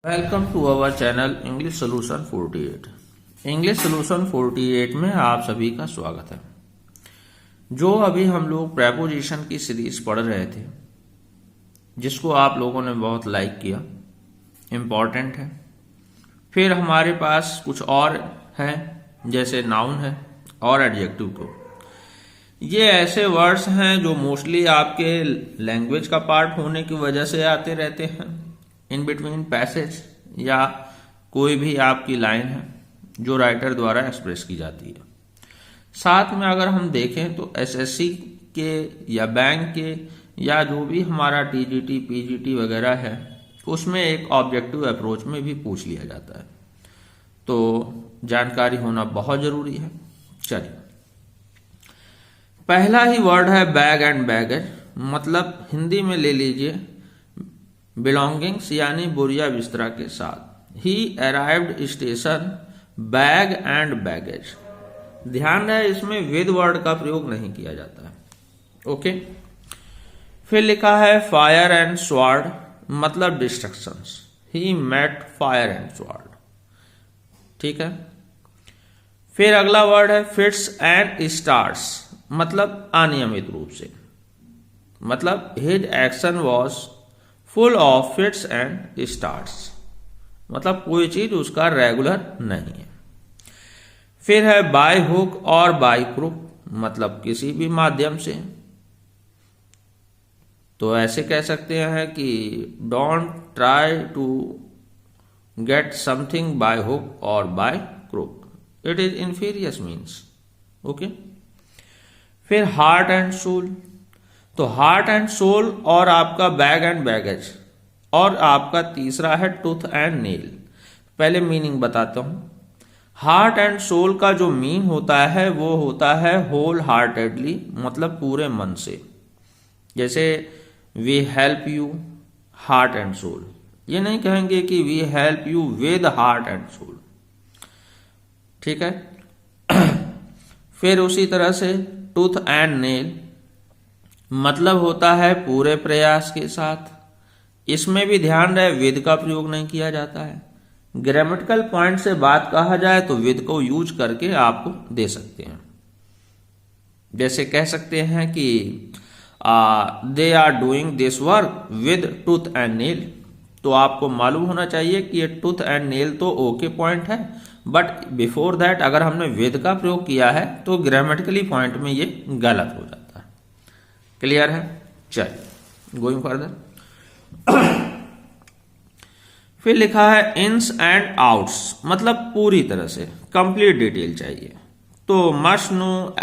Welcome to our channel English solution 48। English solution 48 में आप सभी का स्वागत है। जो अभी हम लोग प्रेपोजिशन की सीरीज पढ़ रहे थे, जिसको आप लोगों ने बहुत लाइक किया, इम्पॉर्टेंट है। फिर हमारे पास कुछ और है, जैसे नाउन है और एडजेक्टिव को। ये ऐसे वर्ड्स हैं जो मोस्टली आपके लैंग्वेज का पार्ट होने की वजह से आते रहते हैं इन बिटवीन पैसेज, या कोई भी आपकी लाइन है जो राइटर द्वारा एक्सप्रेस की जाती है। साथ में अगर हम देखें तो एसएससी के या बैंक के या जो भी हमारा टीजीटी पीजीटी वगैरह है, उसमें एक ऑब्जेक्टिव अप्रोच में भी पूछ लिया जाता है, तो जानकारी होना बहुत जरूरी है। चलिए, पहला ही वर्ड है बैग एंड बैगेज, मतलब हिंदी में ले लीजिए बिलोंगिंग्स यानी बोरिया बिस्तरा के साथ। ही arrived station bag and baggage. ध्यान है, इसमें विद वर्ड का प्रयोग नहीं किया जाता है। ओके। फिर लिखा है फायर एंड स्वॉर्ड, मतलब destructions. He met fire and sword. ठीक है। फिर अगला वर्ड है फिट्स एंड स्टार्ट्स, मतलब अनियमित रूप से, मतलब his action was full of fits and starts, मतलब कोई चीज उसका रेगुलर नहीं है। फिर है बाय हुक और बाय क्रुक, मतलब किसी भी माध्यम से। तो ऐसे कह सकते हैं कि don't try to get something by hook और by crook, it is nefarious means. Okay. फिर हार्ट एंड सोल, तो हार्ट एंड सोल और आपका बैग एंड बैगेज, और आपका तीसरा है टूथ एंड नेल। पहले मीनिंग बताता हूं। हार्ट एंड सोल का जो मीन होता है वो होता है होल हार्टेडली, मतलब पूरे मन से। जैसे we help you heart and soul, ये नहीं कहेंगे कि we help you with heart and soul. ठीक है। फिर उसी तरह से टूथ एंड नेल, मतलब होता है पूरे प्रयास के साथ। इसमें भी ध्यान रहे विद का प्रयोग नहीं किया जाता है। ग्रामेटिकल पॉइंट से बात कहा जाए तो विद को यूज करके आपको दे सकते हैं। जैसे कह सकते हैं कि they are doing this work with tooth and nail, तो आपको मालूम होना चाहिए कि ये टूथ एंड नेल तो ओके पॉइंट है, बट बिफोर दैट अगर हमने विद का प्रयोग किया है तो ग्रामेटिकली पॉइंट में ये गलत हो जाता है। क्लियर है। चलिए, गोइंग फर्दर। फिर लिखा है इन्स एंड आउट्स, मतलब पूरी तरह से कंप्लीट डिटेल चाहिए। तो must know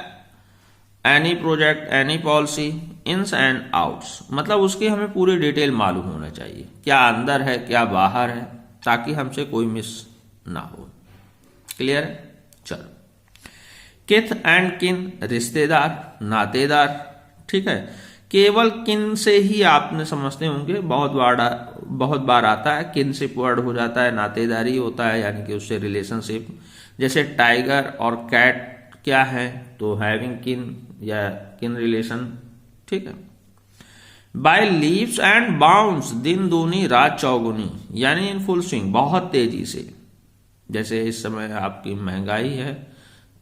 any project any policy, ins and outs, मतलब उसकी हमें पूरी डिटेल मालूम होना चाहिए, क्या अंदर है क्या बाहर है, ताकि हमसे कोई मिस ना हो। क्लियर है। चलो, किथ एंड किन, रिश्तेदार नातेदार। ठीक है। केवल किन से ही आपने समझते होंगे, बहुत बार आता है किनशिप वर्ड हो जाता है, नातेदारी होता है, यानी कि उससे रिलेशनशिप। जैसे टाइगर और कैट क्या है, तो हैविंग किन या किन रिलेशन। ठीक है। बाय लीव्स एंड बाउंड्स, दिन दूनी रात चौगुनी, यानी इन फुल स्विंग, बहुत तेजी से। जैसे इस समय आपकी महंगाई है,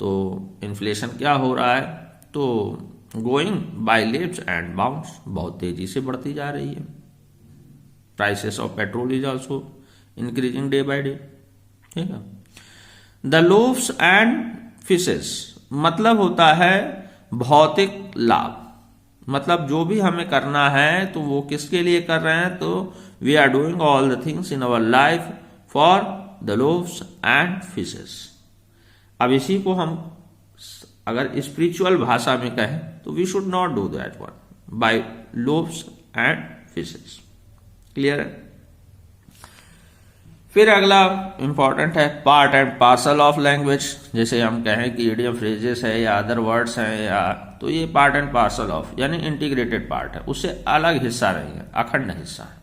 तो इन्फ्लेशन क्या हो रहा है, तो going by leaves and bounds, बहुत तेजी से बढ़ती जा रही है। Prices of petrol is also increasing day by day. ठीक है। द लोव्स एंड फिशेस, मतलब होता है भौतिक लाभ, मतलब जो भी हमें करना है तो वो किसके लिए कर रहे हैं, तो we are doing all the things in our life for the loaves and fishes. अब इसी को हम अगर स्पिरिचुअल भाषा में कहें तो we should not do that one by loaves and fishes. Clear है। फिर अगला इंपॉर्टेंट है part and parcel of language. जैसे हम कहें कि इडियम फ्रेजेस है या अदर वर्ड्स हैं, या तो ये पार्ट एंड पार्सल ऑफ, यानी इंटीग्रेटेड पार्ट है, उससे अलग हिस्सा नहीं है, अखंड हिस्सा है,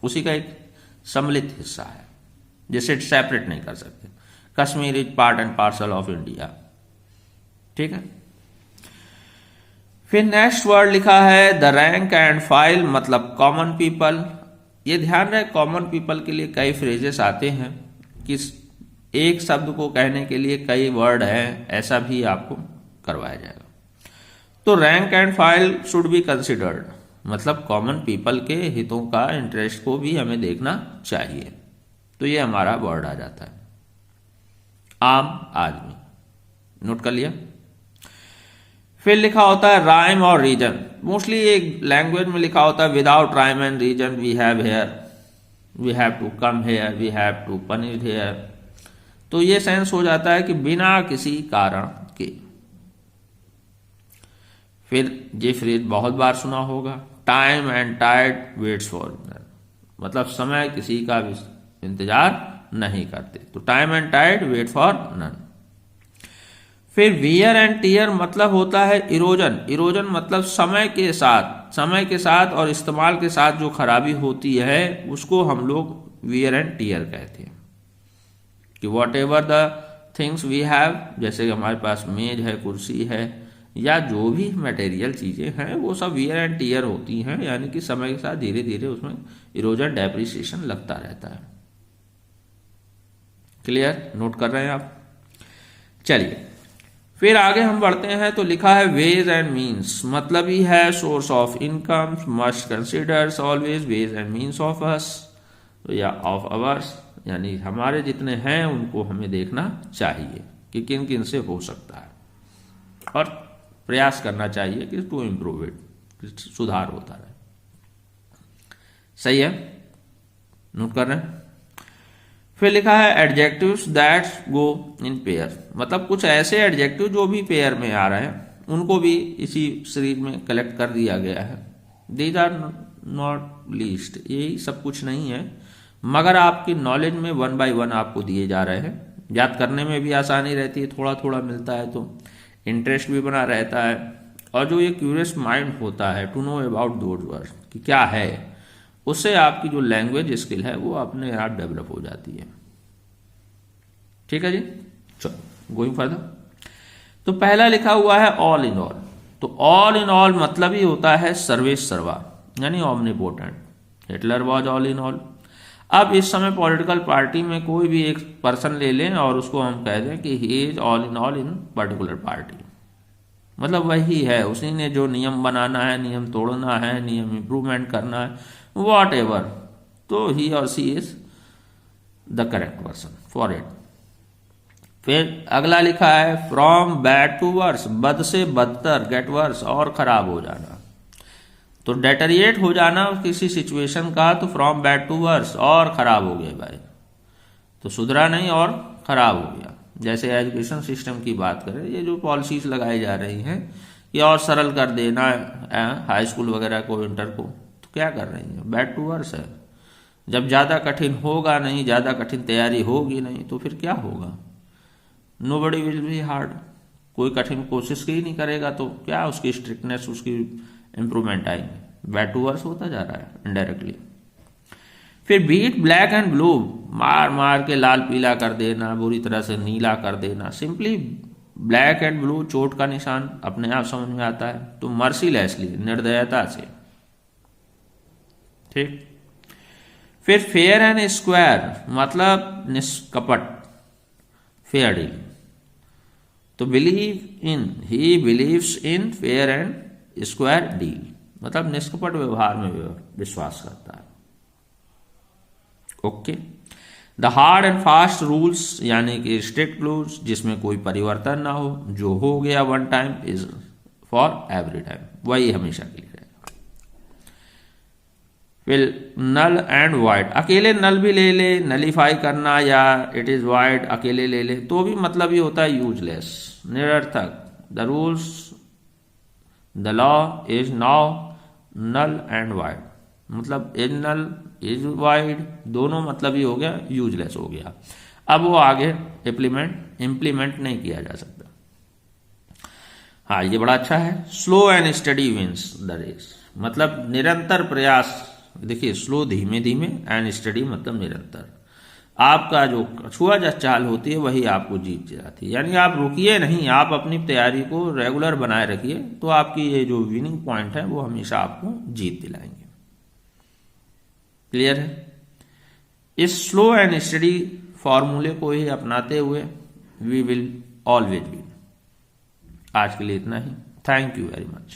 उसी का एक सम्मिलित हिस्सा है, जिसे सेपरेट नहीं कर सकते। Kashmir is part and parcel of India. ठीक है। फिर नेक्स्ट वर्ड लिखा है द रैंक एंड फाइल, मतलब कॉमन पीपल, ये ध्यान रहे कॉमन पीपल के लिए कई फ्रेजेस आते हैं कि एक शब्द को कहने के लिए कई वर्ड हैं, ऐसा भी आपको करवाया जाएगा। तो rank and file should be considered, मतलब कॉमन पीपल के हितों का, इंटरेस्ट को भी हमें देखना चाहिए। तो ये हमारा वर्ड आ जाता है आम आदमी, नोट कर लिया। फिर लिखा होता है राइम और रीजन। मोस्टली एक लैंग्वेज में लिखा होता है without rhyme and reason we have here, we have to come here, we have to punish here. तो ये सेंस हो जाता है कि बिना किसी कारण के। फिर ये फ्रेज बहुत बार सुना होगा, time and tide waits for none, मतलब समय किसी का भी इंतजार नहीं करते। तो time and tide wait for none. फिर वियर एंड टीयर मतलब होता है इरोजन। इरोजन मतलब समय के साथ और इस्तेमाल के साथ जो खराबी होती है उसको हम लोग वियर एंड टीयर कहते हैं। कि whatever the things we have, जैसे हमारे पास मेज है, कुर्सी है, या जो भी मटेरियल चीजें हैं वो सब वियर एंड टीयर होती हैं, यानी कि समय के साथ धीरे धीरे उसमें इरोजन डेप्रिसिएशन लगता रहता है। क्लियर, नोट कर रहे हैं आप? चलिए फिर आगे हम बढ़ते हैं। तो लिखा है वेज एंड मीन्स, मतलब ही है source of income, must considers always ways and means of us या ऑफ अवर्स, यानी हमारे जितने हैं उनको हमें देखना चाहिए कि किन किन से हो सकता है, और प्रयास करना चाहिए कि टू इम्प्रूव इट, सुधार होता रहे। सही है, नोट कर रहे हैं? फिर लिखा है adjectives that go in pair, मतलब कुछ ऐसे एडजेक्टिव जो भी पेयर में आ रहे हैं उनको भी इसी सीरीज में कलेक्ट कर दिया गया है। दीज आर नॉट लीस्ट, यही सब कुछ नहीं है, मगर आपकी नॉलेज में 1 बाय 1 आपको दिए जा रहे हैं। याद करने में भी आसानी रहती है, थोड़ा थोड़ा मिलता है तो इंटरेस्ट भी बना रहता है, और जो ये क्यूरियस माइंड होता है to know about those words कि क्या है, उससे आपकी जो लैंग्वेज स्किल है वो अपने आप डेवलप हो जाती है। ठीक है जी, चलो गोइंग फर्दर। तो पहला लिखा हुआ है ऑल इन ऑल। तो ऑल इन ऑल मतलब ही होता है सर्वेश सर्वा, यानी omnipotent. Hitler was all in all. अब इस समय पॉलिटिकल पार्टी में कोई भी एक पर्सन ले लें और उसको हम कह दें कि he is all in particular party, मतलब वही है, उसी ने जो नियम बनाना है, नियम तोड़ना है, नियम इंप्रूवमेंट करना है, वॉट एवर, तो ही और she is the correct person for it. फिर अगला लिखा है फ्रॉम बैड टू वर्स, बद से बदतर, गेट वर्स, और खराब हो जाना। तो डेटरिएट हो जाना किसी सिचुएशन का, तो फ्रॉम बैड टू वर्स, और खराब हो गया भाई, तो सुधरा नहीं और खराब हो गया। जैसे एजुकेशन सिस्टम की बात करें, ये जो पॉलिसीज लगाई जा रही हैं ये और सरल कर देना हाई स्कूल वगैरह को, इंटर को, तो क्या कर रही है, बैड टू वर्स है। जब ज़्यादा कठिन होगा नहीं, ज़्यादा कठिन तैयारी होगी नहीं, तो फिर क्या होगा, नोबडी विल बी हार्ड, कोई कठिन कोशिश ही नहीं करेगा, तो क्या उसकी स्ट्रिक्टनेस, उसकी इंप्रूवमेंट आएंगे। बैड टू वर्स होता जा रहा है इनडायरेक्टली। फिर बीट ब्लैक एंड ब्लू, मार मार के लाल पीला कर देना, बुरी तरह से नीला कर देना। सिंपली ब्लैक एंड ब्लू चोट का निशान अपने आप समझ में आता है। तो मर्सीलेसली, निर्दयता से। ठीक। फिर फेयर एंड स्क्वायर मतलब निष्कपट, फेयर डील। तो believe in, he believes in fair and square deal, मतलब निष्कपट व्यवहार में विश्वास करता है। Okay. The hard and fast rules, यानी कि स्ट्रिक्ट रूल्स जिसमें कोई परिवर्तन ना हो, जो हो गया one time is for every time, वही हमेशा के लिए रहेगा। फिर नल एंड वाइड, अकेले नल भी ले ले, नलीफाई करना, या इट इज वाइड अकेले ले ले, तो भी मतलब ही होता है यूजलेस, निरर्थक। The rules, the law is now null and void, मतलब इज नल इज वाइड, दोनों मतलब ही हो गया यूजलेस हो गया। अब वो आगे इम्प्लीमेंट नहीं किया जा सकता। हाँ, ये बड़ा अच्छा है। Slow and steady wins the race, मतलब निरंतर प्रयास। देखिए, स्लो धीमे धीमे, एंड स्टडी मतलब निरंतर। आपका जो कछुआ चाल होती है वही आपको जीत जाती है, यानी आप रुकिए नहीं, आप अपनी तैयारी को रेगुलर बनाए रखिए, तो आपकी ये जो विनिंग पॉइंट है वो हमेशा आपको जीत दिलाएंगे। क्लियर है? इस स्लो एंड स्टडी फॉर्मूले को ही अपनाते हुए वी विल ऑलवेज विन। आज के लिए इतना ही। Thank you very much.